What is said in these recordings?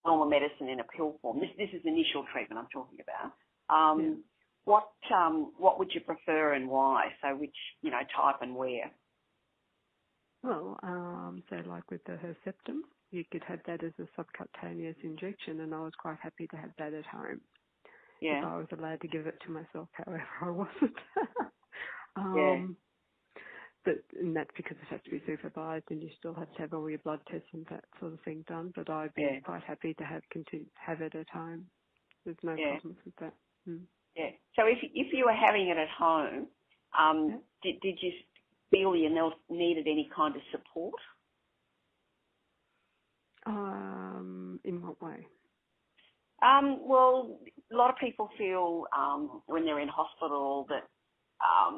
normal medicine in a pill form. This is initial treatment I'm talking about. What would you prefer and why? So which, type and where? Well, so like with the Herceptin, you could have that as a subcutaneous injection, and I was quite happy to have that at home. Yeah. If I was allowed to give it to myself, however, I wasn't. And that's because it has to be supervised, and you still have to have all your blood tests and that sort of thing done. But I'd be quite happy to have it at home. There's no problems with that. Mm. Yeah. So if you were having it at home, did you feel you needed any kind of support? In what way? Well, a lot of people feel when they're in hospital that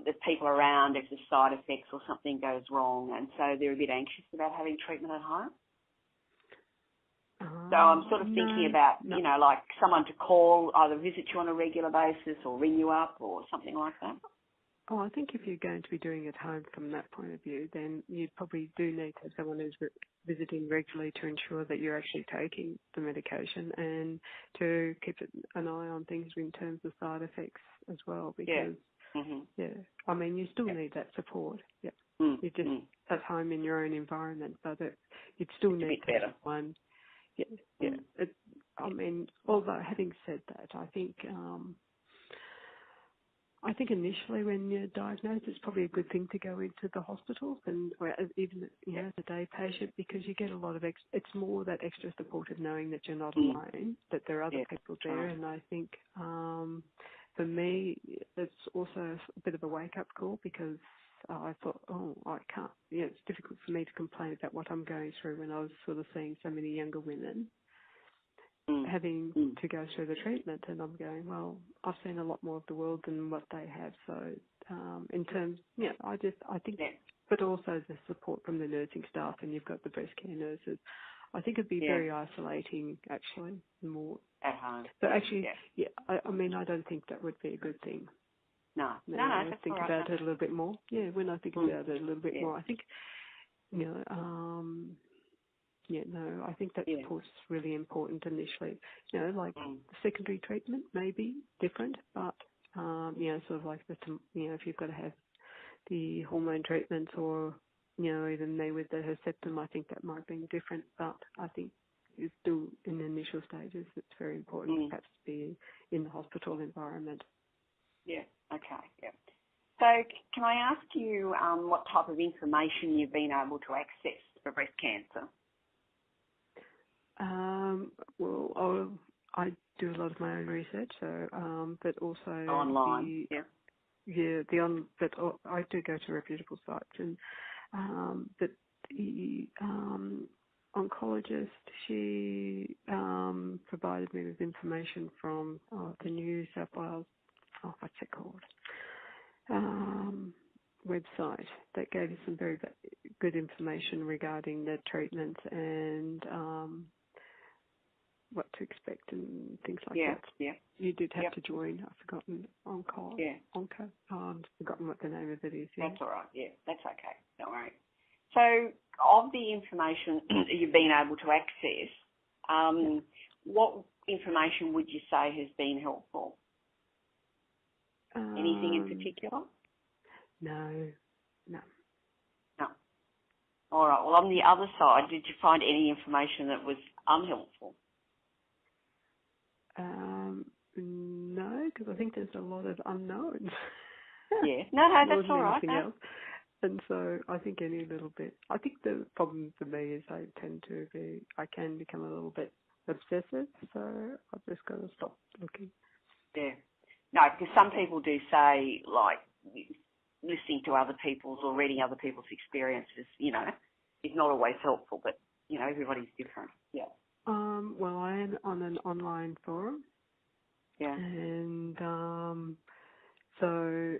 there's people around if there's side effects or something goes wrong, and so they're a bit anxious about having treatment at home. So I'm sort of thinking about, like someone to call, either visit you on a regular basis or ring you up or something like that. Oh, I think if you're going to be doing it at home from that point of view, then you probably do need to have someone who's visiting regularly to ensure that you're actually taking the medication and to keep an eye on things in terms of side effects as well, because, I mean, you still need that support. Yeah. You're just at home in your own environment, but you'd still need to have one. Yeah. I mean, although having said that, I think initially when you're diagnosed, it's probably a good thing to go into the hospitals and even as a day patient, because you get a lot of it's more that extra support of knowing that you're not alone, that there are other people there. And I think for me, it's also a bit of a wake-up call, because I thought, I can't, it's difficult for me to complain about what I'm going through when I was sort of seeing so many younger women having to go through the treatment, and I'm going, well, I've seen a lot more of the world than what they have. So in terms, I think, but also the support from the nursing staff, and you've got the breast care nurses. I think it'd be very isolating, actually, more at home. But actually, I mean, I don't think that would be a good thing. No, I think about it a little bit more. Yeah, when I think about it a little bit more, I think, I think that support's really important initially. Like secondary treatment may be different, but, sort of like if you've got to have the hormone treatments or, even me with the Herceptin, I think that might be different, but I think it's still in the initial stages. It's very important perhaps to be in the hospital environment. Yeah, okay, yeah. So can I ask you what type of information you've been able to access for breast cancer? Well, I do a lot of my own research, so but also online. But I do go to reputable sites, and but the oncologist, she provided me with information from the New South Wales, what's it called? Website that gave us some very good information regarding the treatments and what to expect and things like that. Yeah. You did have to join. I've forgotten Onco. Yeah. Onco. I've forgotten what the name of it is. Yeah. That's all right. Yeah, that's okay. Don't worry. So, of the information that you've been able to access, what information would you say has been helpful? Anything in particular? No. All right. Well, on the other side, did you find any information that was unhelpful? No, because I think there's a lot of unknowns. Yeah. No, that's all right. Else. And so I think any little bit. I think the problem for me is I can become a little bit obsessive. So I've just got to stop looking. Yeah. No, because some people do say, like, listening to other people's or reading other people's experiences, is not always helpful, but, everybody's different. Yeah. Well, I am on an online forum. Yeah. And so,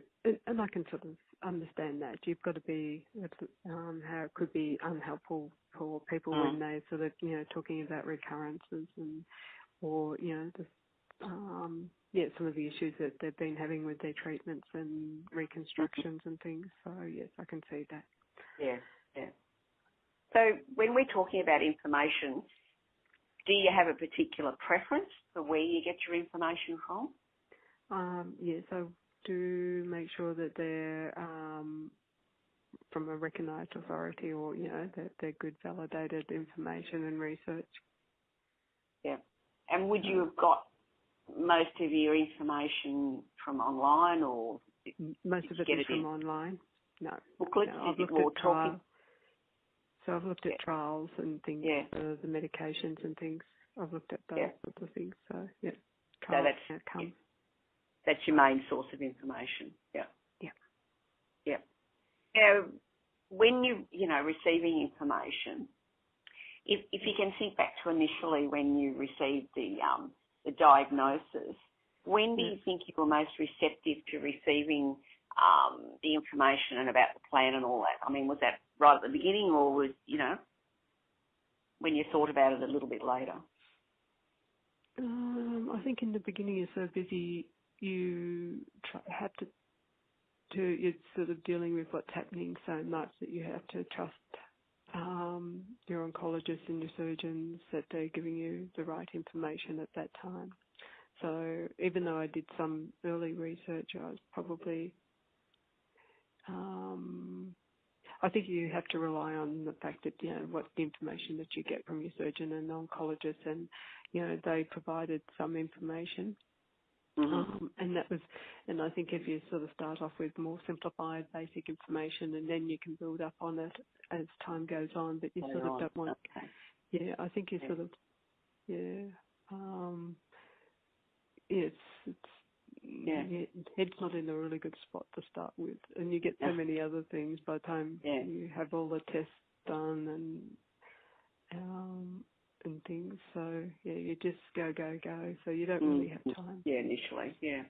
and I can sort of understand that. You've got to be, how it could be unhelpful for people when they sort of, talking about recurrences or some of the issues that they've been having with their treatments and reconstructions and things. So, yes, I can see that. Yeah. So when we're talking about information, Do you have a particular preference for where you get your information from? Yes, I do make sure that they're from a recognised authority, or that they're good, validated information and research. Yeah. And would you have got most of your information from online, or most of it is from online? No. Booklets? No, I've looked at trials. So I've looked at trials and things, the medications and things. I've looked at those sorts of things. So trials and outcomes. That's your main source of information. Yeah. Yeah. Yeah. Now, when receiving information, if you can think back to initially when you received the diagnosis, when do you think you were most receptive to receiving the information and about the plan and all that? I mean, was that right at the beginning, or was, when you thought about it a little bit later? I think in the beginning you're so busy, you have to you're sort of dealing with what's happening so much that you have to trust your oncologists and your surgeons that they're giving you the right information at that time. So even though I did some early research, I was probably, I think you have to rely on the fact that, what the information that you get from your surgeon and oncologist, and, they provided some information. Mm-hmm. And I think if you sort of start off with more simplified, basic information, and then you can build up on it as time goes on, but you sort of don't want, I think you sort of, head's not in a really good spot to start with, and you get so many other things by the time you have all the tests done and things. So you just go. So you don't really have time. Yeah, initially. Yeah.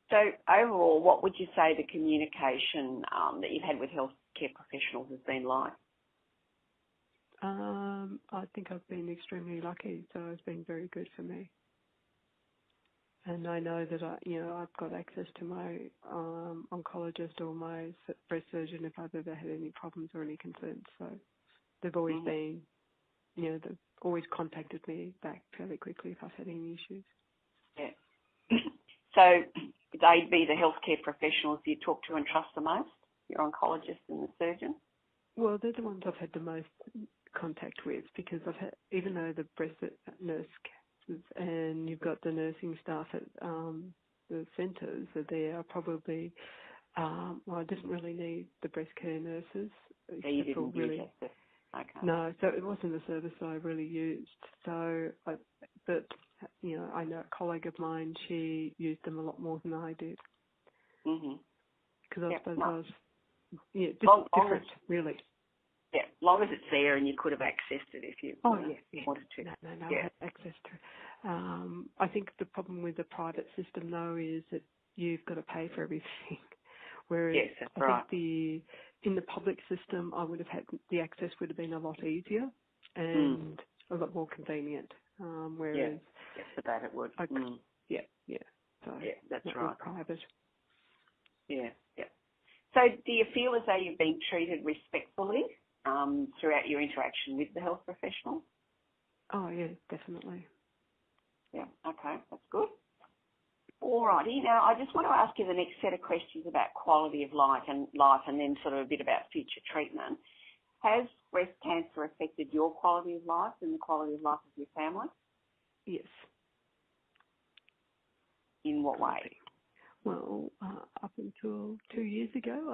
So overall, what would you say the communication that you've had with healthcare professionals has been like? I think I've been extremely lucky. So it's been very good for me. And I know that I've got access to my oncologist or my breast surgeon if I've ever had any problems or any concerns. So they've always been, they've always contacted me back fairly quickly if I've had any issues. Yeah. So they'd be the healthcare professionals you talk to and trust the most, your oncologist and the surgeon? Well, they're the ones I've had the most contact with, because I've had, even though the breast nurse and you've got the nursing staff at the centres, so they are probably, I didn't really need the breast care nurses. So you didn't use it? Okay. No, so it wasn't a service I really used. So, but I know a colleague of mine, she used them a lot more than I did. Because I suppose I was, different, really. Yeah, as long as it's there and you could have accessed it if you wanted to. No, I had access to it. I think the problem with the private system, though, is that you've got to pay for everything. Whereas I think in the public system, I would have had, the access would have been a lot easier and a lot more convenient. Whereas for that it would. So that's right. Private. Yeah. So do you feel as though you've been treated respectfully throughout your interaction with the health professional? Oh, yeah, definitely. Yeah, okay, that's good. All righty. Now, I just want to ask you the next set of questions about quality of life and then sort of a bit about future treatment. Has breast cancer affected your quality of life and the quality of life of your family? Yes. In what way? Well, up until 2 years ago,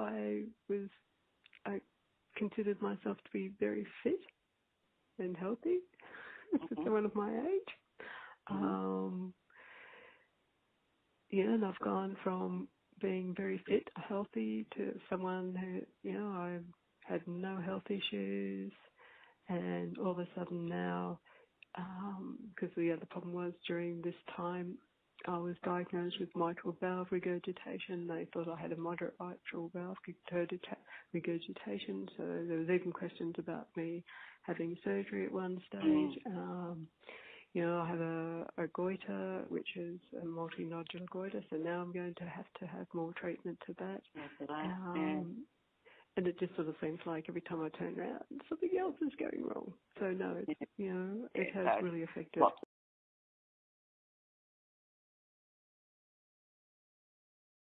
I considered myself to be very fit and healthy for someone of my age. And I've gone from being very fit, healthy, to someone who, I had no health issues, and all of a sudden now, because the other problem was during this time, I was diagnosed with mitral valve regurgitation. They thought I had a moderate mitral valve regurgitation, so there was even questions about me having surgery at one stage. I have a goiter, which is a multinodular goiter, so now I'm going to have more treatment to that. And it just sort of seems like every time I turn around, something else is going wrong. So no, it's, it has really affected. Lots